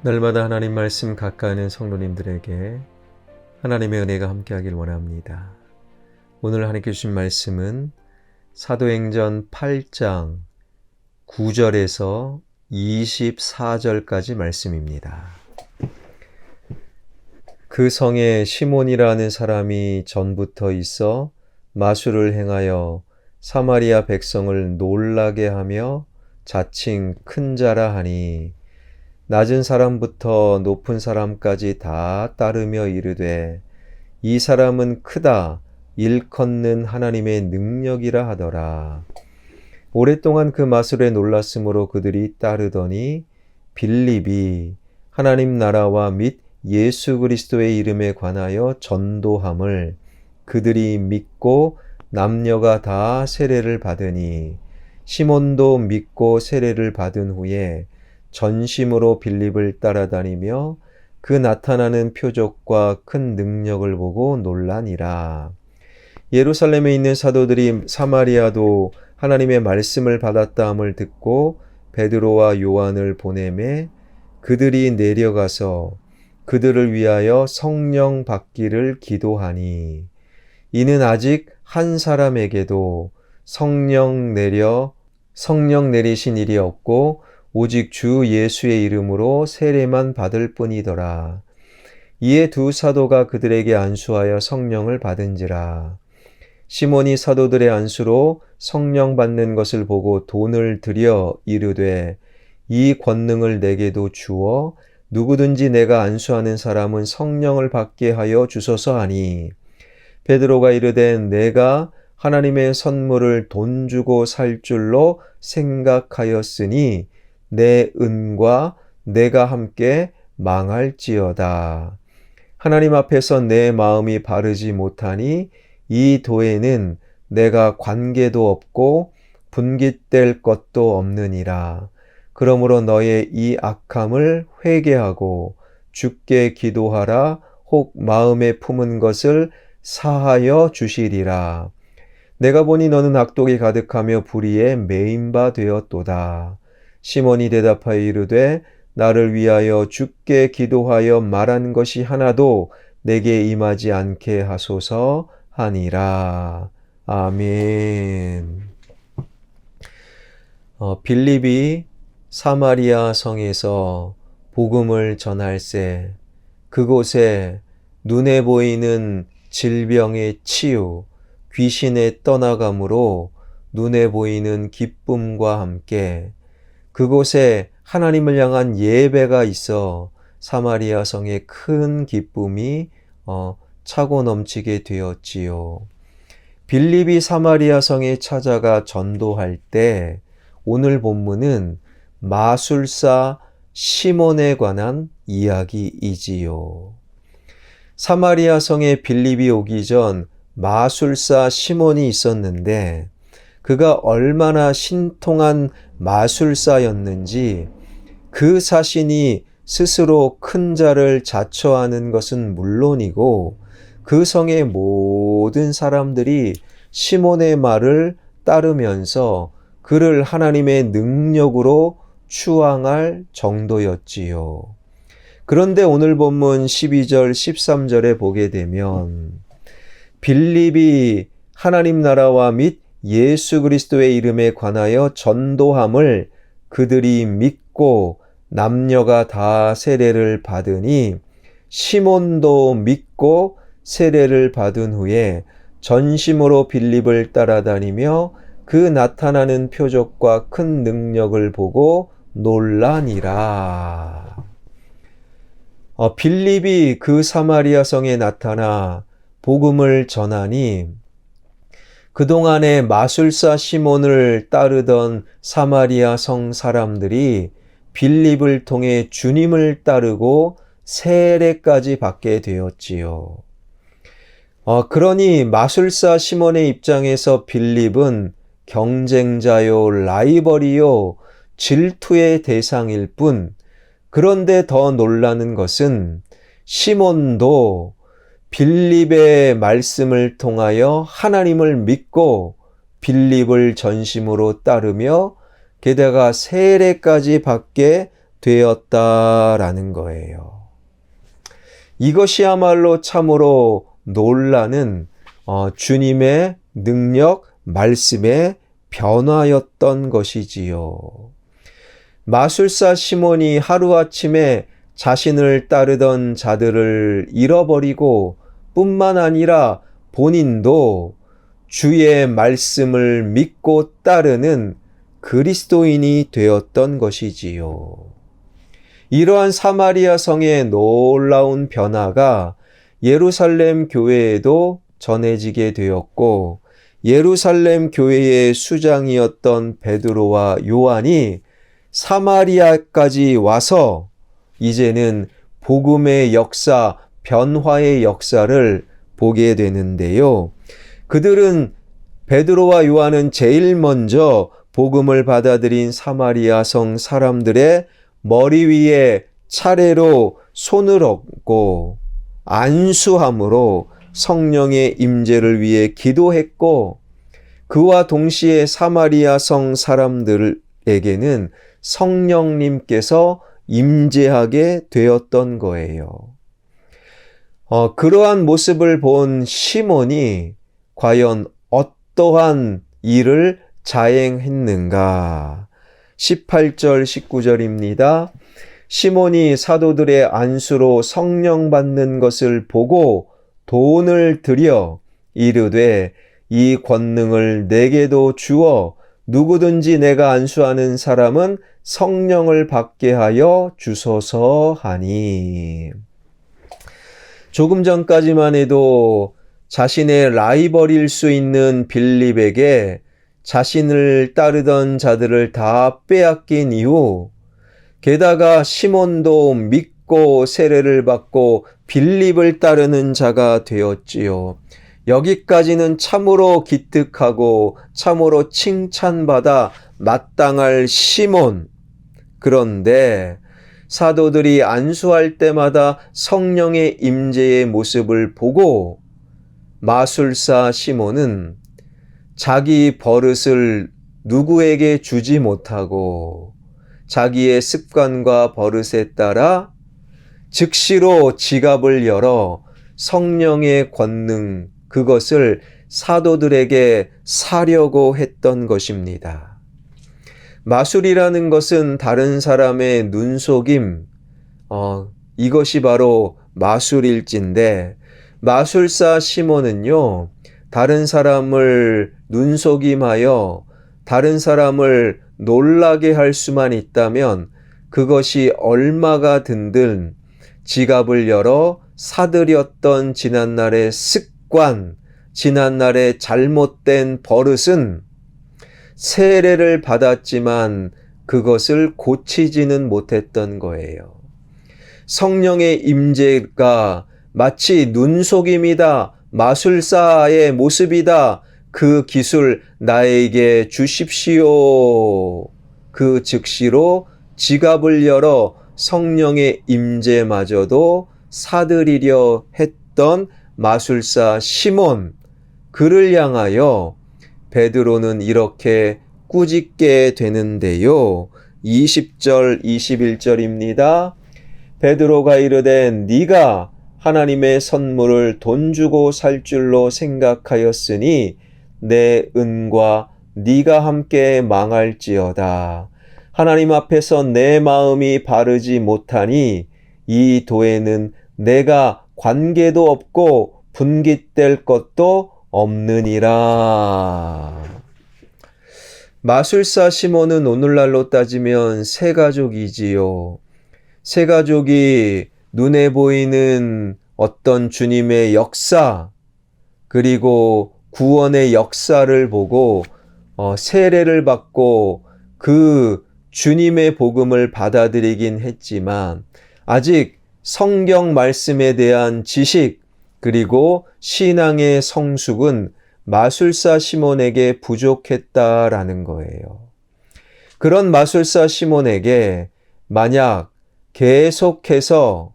날마다 하나님 말씀 가까이는 성도님들에게 하나님의 은혜가 함께하길 원합니다. 오늘 하나님께 주신 말씀은 사도행전 8장 9절에서 24절까지 말씀입니다. 그 성에 시몬이라는 사람이 전부터 있어 마술을 행하여 사마리아 백성을 놀라게 하며 자칭 큰 자라 하니 낮은 사람부터 높은 사람까지 다 따르며 이르되 이 사람은 크다 일컫는 하나님의 능력이라 하더라. 오랫동안 그 마술에 놀랐으므로 그들이 따르더니 빌립이 하나님 나라와 및 예수 그리스도의 이름에 관하여 전도함을 그들이 믿고 남녀가 다 세례를 받으니 시몬도 믿고 세례를 받은 후에 전심으로 빌립을 따라다니며 그 나타나는 표적과 큰 능력을 보고 놀라니라. 예루살렘에 있는 사도들이 사마리아도 하나님의 말씀을 받았다함을 듣고 베드로와 요한을 보내매 그들이 내려가서 그들을 위하여 성령 받기를 기도하니 이는 아직 한 사람에게도 성령 내리신 일이 없고 오직 주 예수의 이름으로 세례만 받을 뿐이더라. 이에 두 사도가 그들에게 안수하여 성령을 받은지라. 시몬이 사도들의 안수로 성령 받는 것을 보고 돈을 들여 이르되 이 권능을 내게도 주어 누구든지 내가 안수하는 사람은 성령을 받게 하여 주소서 하니 베드로가 이르되 내가 하나님의 선물을 돈 주고 살 줄로 생각하였으니 내 은과 내가 함께 망할지어다. 하나님 앞에서 내 마음이 바르지 못하니 이 도에는 내가 관계도 없고 분깃될 것도 없느니라. 그러므로 너의 이 악함을 회개하고 주께 기도하라. 혹 마음에 품은 것을 사하여 주시리라. 내가 보니 너는 악독이 가득하며 불의에 매인 바 되었도다. 시몬이 대답하여 이르되 나를 위하여 주께 기도하여 말한 것이 하나도 내게 임하지 않게 하소서 하니라. 아멘. 빌립이 사마리아 성에서 복음을 전할세 그곳에 눈에 보이는 질병의 치유, 귀신의 떠나감으로 눈에 보이는 기쁨과 함께 그곳에 하나님을 향한 예배가 있어 사마리아 성에 큰 기쁨이 차고 넘치게 되었지요. 빌립이 사마리아 성에 찾아가 전도할 때 오늘 본문은 마술사 시몬에 관한 이야기이지요. 사마리아 성에 빌립이 오기 전 마술사 시몬이 있었는데 그가 얼마나 신통한 마술사였는지 그 사신이 스스로 큰 자를 자처하는 것은 물론이고 그 성의 모든 사람들이 시몬의 말을 따르면서 그를 하나님의 능력으로 추앙할 정도였지요. 그런데 오늘 본문 12절 13절에 보게 되면 빌립이 하나님 나라와 및 예수 그리스도의 이름에 관하여 전도함을 그들이 믿고 남녀가 다 세례를 받으니 시몬도 믿고 세례를 받은 후에 전심으로 빌립을 따라다니며 그 나타나는 표적과 큰 능력을 보고 놀라니라. 빌립이 그 사마리아 성에 나타나 복음을 전하니 그동안에 마술사 시몬을 따르던 사마리아 성 사람들이 빌립을 통해 주님을 따르고 세례까지 받게 되었지요. 그러니 마술사 시몬의 입장에서 빌립은 경쟁자요, 라이벌이요, 질투의 대상일 뿐, 그런데 더 놀라는 것은 시몬도 빌립의 말씀을 통하여 하나님을 믿고 빌립을 전심으로 따르며 게다가 세례까지 받게 되었다라는 거예요. 이것이야말로 참으로 놀라는 주님의 능력, 말씀의 변화였던 것이지요. 마술사 시몬이 하루아침에 자신을 따르던 자들을 잃어버리고 뿐만 아니라 본인도 주의 말씀을 믿고 따르는 그리스도인이 되었던 것이지요. 이러한 사마리아 성의 놀라운 변화가 예루살렘 교회에도 전해지게 되었고, 예루살렘 교회의 수장이었던 베드로와 요한이 사마리아까지 와서 이제는 복음의 역사, 변화의 역사를 보게 되는데요. 그들은 베드로와 요한은 제일 먼저 복음을 받아들인 사마리아 성 사람들의 머리 위에 차례로 손을 얹고 안수함으로 성령의 임재를 위해 기도했고, 그와 동시에 사마리아 성 사람들에게는 성령님께서 임재하게 되었던 거예요. 그러한 모습을 본 시몬이 과연 어떠한 일을 자행했는가? 18절, 19절입니다. 시몬이 사도들의 안수로 성령 받는 것을 보고 돈을 들여 이르되 이 권능을 내게도 주어 누구든지 내가 안수하는 사람은 성령을 받게 하여 주소서 하니. 조금 전까지만 해도 자신의 라이벌일 수 있는 빌립에게 자신을 따르던 자들을 다 빼앗긴 이후, 게다가 시몬도 믿고 세례를 받고 빌립을 따르는 자가 되었지요. 여기까지는 참으로 기특하고 참으로 칭찬받아 마땅할 시몬. 그런데 사도들이 안수할 때마다 성령의 임재의 모습을 보고 마술사 시몬은 자기 버릇을 누구에게 주지 못하고 자기의 습관과 버릇에 따라 즉시로 지갑을 열어 성령의 권능, 그것을 사도들에게 사려고 했던 것입니다. 마술이라는 것은 다른 사람의 눈속임, 이것이 바로 마술일진데, 마술사 시몬은요, 다른 사람을 눈속임하여 다른 사람을 놀라게 할 수만 있다면 그것이 얼마가 든든 지갑을 열어 사들였던 지난날의 습관, 지난날의 잘못된 버릇은 세례를 받았지만 그것을 고치지는 못했던 거예요. 성령의 임재가 마치 눈속임이다, 마술사의 모습이다, 그 기술 나에게 주십시오. 그 즉시로 지갑을 열어 성령의 임재마저도 사들이려 했던 마술사 시몬, 그를 향하여 베드로는 이렇게 꾸짖게 되는데요. 20절, 21절입니다. 베드로가 이르되 네가 하나님의 선물을 돈 주고 살 줄로 생각하였으니 내 은과 네가 함께 망할지어다. 하나님 앞에서 내 마음이 바르지 못하니 이 도에는 내가 관계도 없고 분깃될 것도 없느니라. 마술사 시몬은 오늘날로 따지면 새 가족이지요. 새 가족이 눈에 보이는 어떤 주님의 역사, 그리고 구원의 역사를 보고 세례를 받고 그 주님의 복음을 받아들이긴 했지만 아직 성경 말씀에 대한 지식, 그리고 신앙의 성숙은 마술사 시몬에게 부족했다라는 거예요. 그런 마술사 시몬에게 만약 계속해서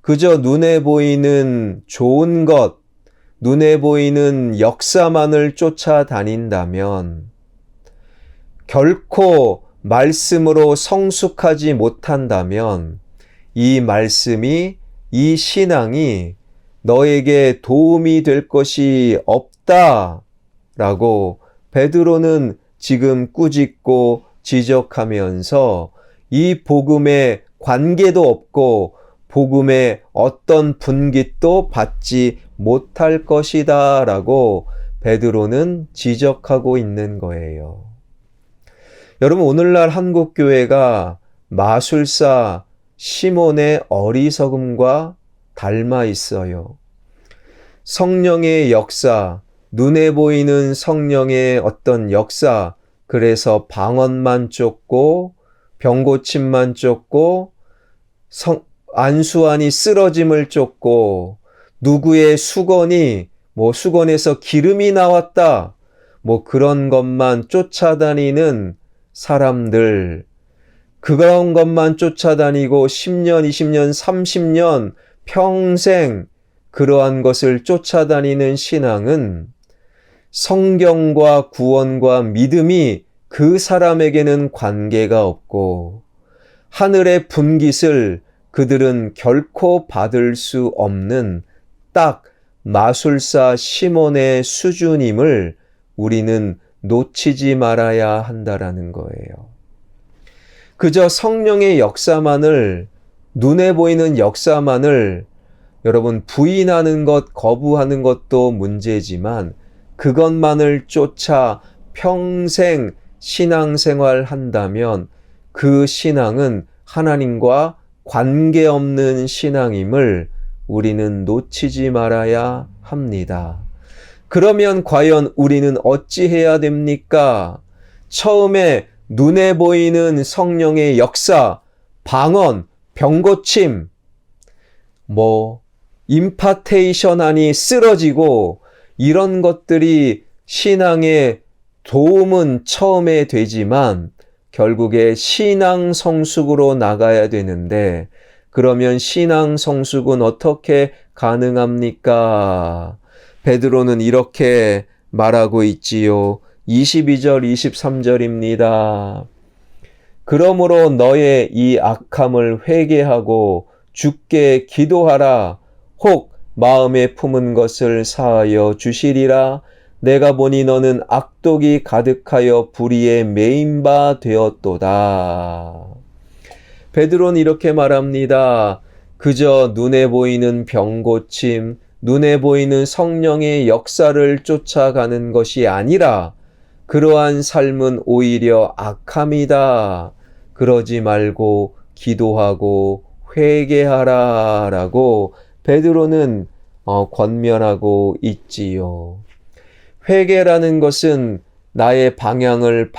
그저 눈에 보이는 좋은 것, 눈에 보이는 역사만을 쫓아다닌다면 결코 말씀으로 성숙하지 못한다면 이 말씀이, 이 신앙이 너에게 도움이 될 것이 없다라고 베드로는 지금 꾸짖고 지적하면서 이 복음에 관계도 없고 복음의 어떤 분깃도 받지 못할 것이다 라고 베드로는 지적하고 있는 거예요. 여러분, 오늘날 한국교회가 마술사 시몬의 어리석음과 닮아 있어요. 성령의 역사, 눈에 보이는 성령의 어떤 역사, 그래서 방언만 쫓고 병고침만 쫓고 안수환이 쓰러짐을 쫓고 누구의 수건이 수건에서 기름이 나왔다 그런 것만 쫓아다니는 사람들, 그런 것만 쫓아다니고 10년, 20년, 30년 평생 그러한 것을 쫓아다니는 신앙은 성경과 구원과 믿음이 그 사람에게는 관계가 없고 하늘의 분깃을 그들은 결코 받을 수 없는 딱 마술사 시몬의 수준임을 우리는 놓치지 말아야 한다라는 거예요. 그저 성령의 역사만을, 눈에 보이는 역사만을 여러분 부인하는 것, 거부하는 것도 문제지만 그것만을 쫓아 평생 신앙생활 한다면 그 신앙은 하나님과 관계없는 신앙임을 우리는 놓치지 말아야 합니다. 그러면 과연 우리는 어찌해야 됩니까? 처음에 눈에 보이는 성령의 역사, 방언, 병고침, 임파테이션하니 쓰러지고 이런 것들이 신앙에 도움은 처음에 되지만 결국에 신앙 성숙으로 나가야 되는데 그러면 신앙 성숙은 어떻게 가능합니까? 베드로는 이렇게 말하고 있지요. 22절, 23절입니다. 그러므로 너의 이 악함을 회개하고 주께 기도하라. 혹 마음에 품은 것을 사하여 주시리라. 내가 보니 너는 악독이 가득하여 불의에 매인 바 되었도다. 베드로는 이렇게 말합니다. 그저 눈에 보이는 병고침, 눈에 보이는 성령의 역사를 쫓아가는 것이 아니라 그러한 삶은 오히려 악함이다. 그러지 말고 기도하고 회개하라 라고 베드로는 권면하고 있지요. 회개라는 것은 나의 방향을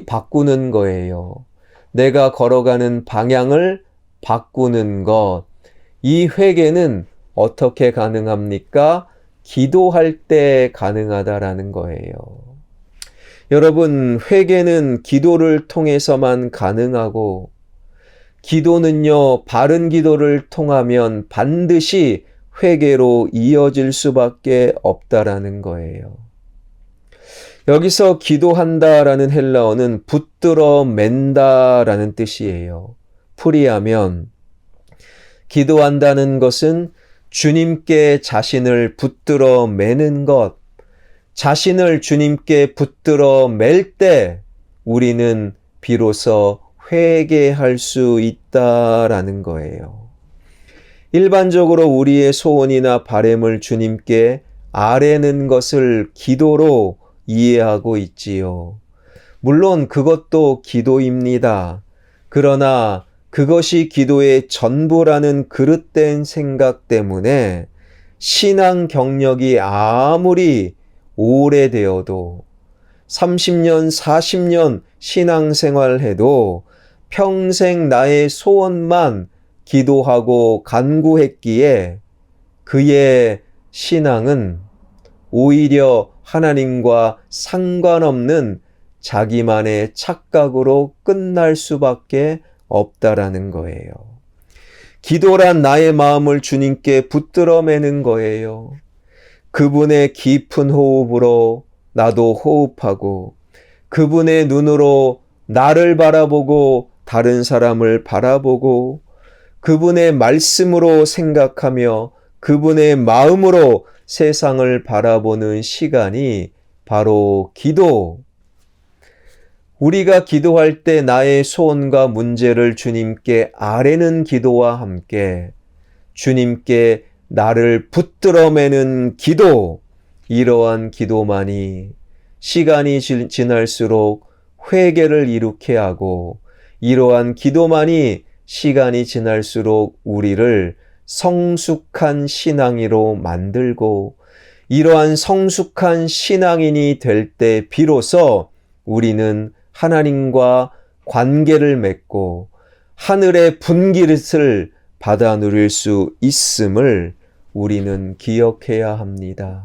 바꾸는 거예요. 내가 걸어가는 방향을 바꾸는 것. 이 회개는 어떻게 가능합니까? 기도할 때 가능하다라는 거예요. 여러분, 회개는 기도를 통해서만 가능하고 기도는요, 바른 기도를 통하면 반드시 회개로 이어질 수밖에 없다라는 거예요. 여기서 기도한다라는 헬라어는 붙들어 맨다라는 뜻이에요. 풀이하면 기도한다는 것은 주님께 자신을 붙들어 매는 것, 자신을 주님께 붙들어 맬 때 우리는 비로소 회개할 수 있다라는 거예요. 일반적으로 우리의 소원이나 바램을 주님께 아뢰는 것을 기도로 이해하고 있지요. 물론 그것도 기도입니다. 그러나 그것이 기도의 전부라는 그릇된 생각 때문에 신앙 경력이 아무리 오래되어도 30년, 40년 신앙생활 해도 평생 나의 소원만 기도하고 간구했기에 그의 신앙은 오히려 하나님과 상관없는 자기만의 착각으로 끝날 수밖에 없다라는 거예요. 기도란 나의 마음을 주님께 붙들어 매는 거예요. 그분의 깊은 호흡으로 나도 호흡하고 그분의 눈으로 나를 바라보고 다른 사람을 바라보고 그분의 말씀으로 생각하며 그분의 마음으로 세상을 바라보는 시간이 바로 기도. 우리가 기도할 때 나의 소원과 문제를 주님께 아뢰는 기도와 함께 주님께 나를 붙들어 매는 기도, 이러한 기도만이 시간이 지날수록 회개를 이루게 하고 이러한 기도만이 시간이 지날수록 우리를 성숙한 신앙이로 만들고 이러한 성숙한 신앙인이 될 때 비로소 우리는 하나님과 관계를 맺고 하늘의 분깃을 받아 누릴 수 있음을 우리는 기억해야 합니다.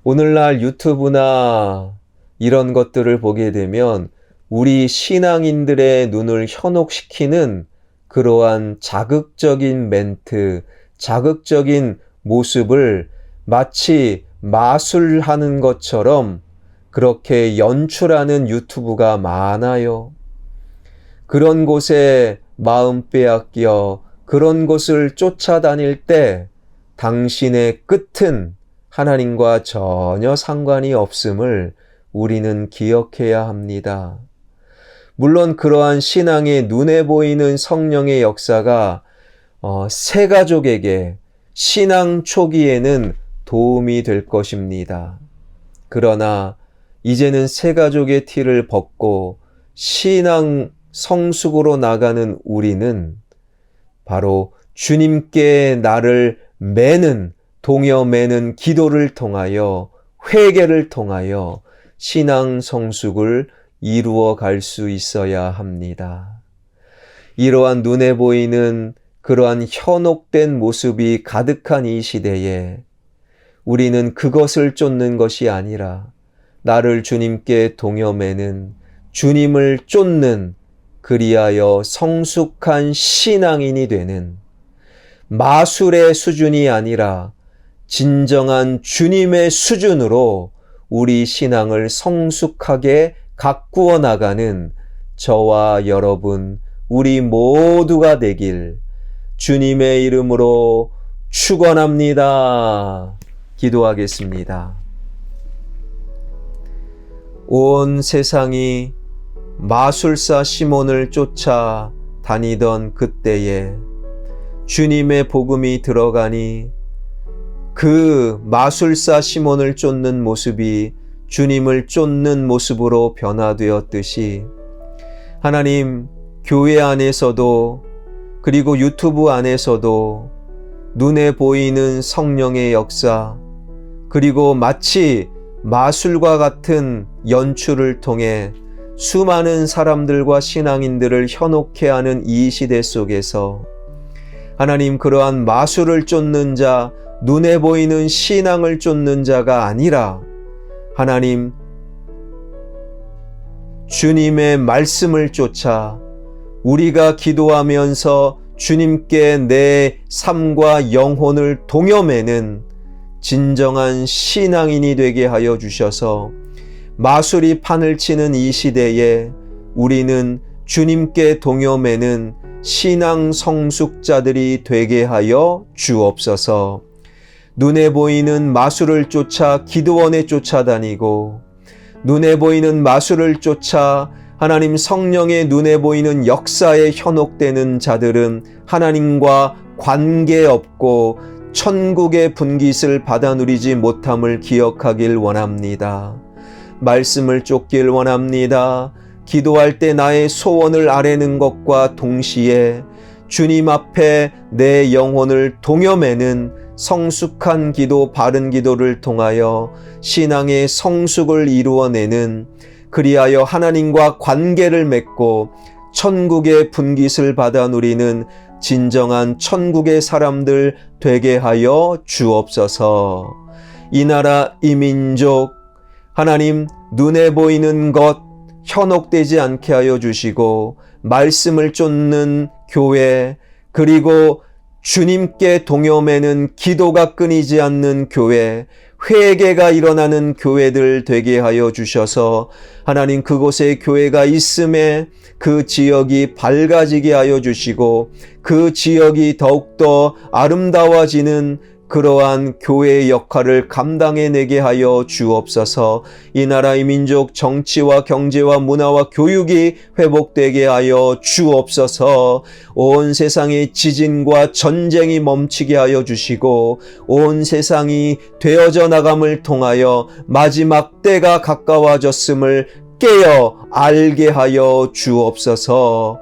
오늘날 유튜브나 이런 것들을 보게 되면 우리 신앙인들의 눈을 현혹시키는 그러한 자극적인 멘트, 자극적인 모습을 마치 마술하는 것처럼 그렇게 연출하는 유튜브가 많아요. 그런 곳에 마음 빼앗겨 그런 곳을 쫓아다닐 때 당신의 끝은 하나님과 전혀 상관이 없음을 우리는 기억해야 합니다. 물론 그러한 신앙의 눈에 보이는 성령의 역사가 새 가족에게 신앙 초기에는 도움이 될 것입니다. 그러나 이제는 새 가족의 티를 벗고 신앙 성숙으로 나가는 우리는 바로 주님께 나를 매는 동여 매는 기도를 통하여 회개를 통하여 신앙 성숙을 이루어 갈 수 있어야 합니다. 이러한 눈에 보이는 그러한 현혹된 모습이 가득한 이 시대에 우리는 그것을 쫓는 것이 아니라 나를 주님께 동여 매는 주님을 쫓는 그리하여 성숙한 신앙인이 되는 마술의 수준이 아니라 진정한 주님의 수준으로 우리 신앙을 성숙하게 가꾸어 나가는 저와 여러분, 우리 모두가 되길 주님의 이름으로 축원합니다. 기도하겠습니다. 온 세상이 마술사 시몬을 쫓아 다니던 그때에 주님의 복음이 들어가니 그 마술사 시몬을 쫓는 모습이 주님을 쫓는 모습으로 변화되었듯이 하나님, 교회 안에서도 그리고 유튜브 안에서도 눈에 보이는 성령의 역사 그리고 마치 마술과 같은 연출을 통해 수많은 사람들과 신앙인들을 현혹해 하는 이 시대 속에서 하나님, 그러한 마술을 쫓는 자, 눈에 보이는 신앙을 쫓는 자가 아니라 하나님, 주님의 말씀을 쫓아 우리가 기도하면서 주님께 내 삶과 영혼을 동여매는 진정한 신앙인이 되게 하여 주셔서 마술이 판을 치는 이 시대에 우리는 주님께 동여매는 신앙 성숙자들이 되게 하여 주옵소서. 눈에 보이는 마술을 쫓아 기도원에 쫓아다니고 눈에 보이는 마술을 쫓아 하나님 성령의 눈에 보이는 역사에 현혹되는 자들은 하나님과 관계없고 천국의 분깃을 받아 누리지 못함을 기억하길 원합니다. 말씀을 쫓길 원합니다. 기도할 때 나의 소원을 아뢰는 것과 동시에 주님 앞에 내 영혼을 동여매는 성숙한 기도, 바른 기도를 통하여 신앙의 성숙을 이루어내는 그리하여 하나님과 관계를 맺고 천국의 분깃을 받아 누리는 진정한 천국의 사람들 되게 하여 주옵소서. 이 나라 이 민족 하나님 눈에 보이는 것 현혹되지 않게 하여 주시고 말씀을 쫓는 교회 그리고 주님께 동요매는 기도가 끊이지 않는 교회, 회개가 일어나는 교회들 되게 하여 주셔서 하나님 그곳에 교회가 있음에 그 지역이 밝아지게 하여 주시고 그 지역이 더욱더 아름다워지는 그러한 교회의 역할을 감당해내게 하여 주옵소서. 이 나라의 민족 정치와 경제와 문화와 교육이 회복되게 하여 주옵소서. 온 세상의 지진과 전쟁이 멈추게 하여 주시고 온 세상이 되어져 나감을 통하여 마지막 때가 가까워졌음을 깨어 알게 하여 주옵소서.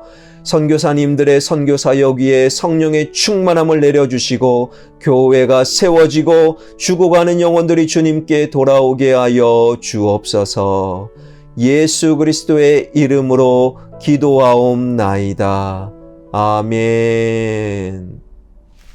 선교사님들의 선교사역 위에 성령의 충만함을 내려주시고 교회가 세워지고 죽어가는 영혼들이 주님께 돌아오게 하여 주옵소서. 예수 그리스도의 이름으로 기도하옵나이다. 아멘.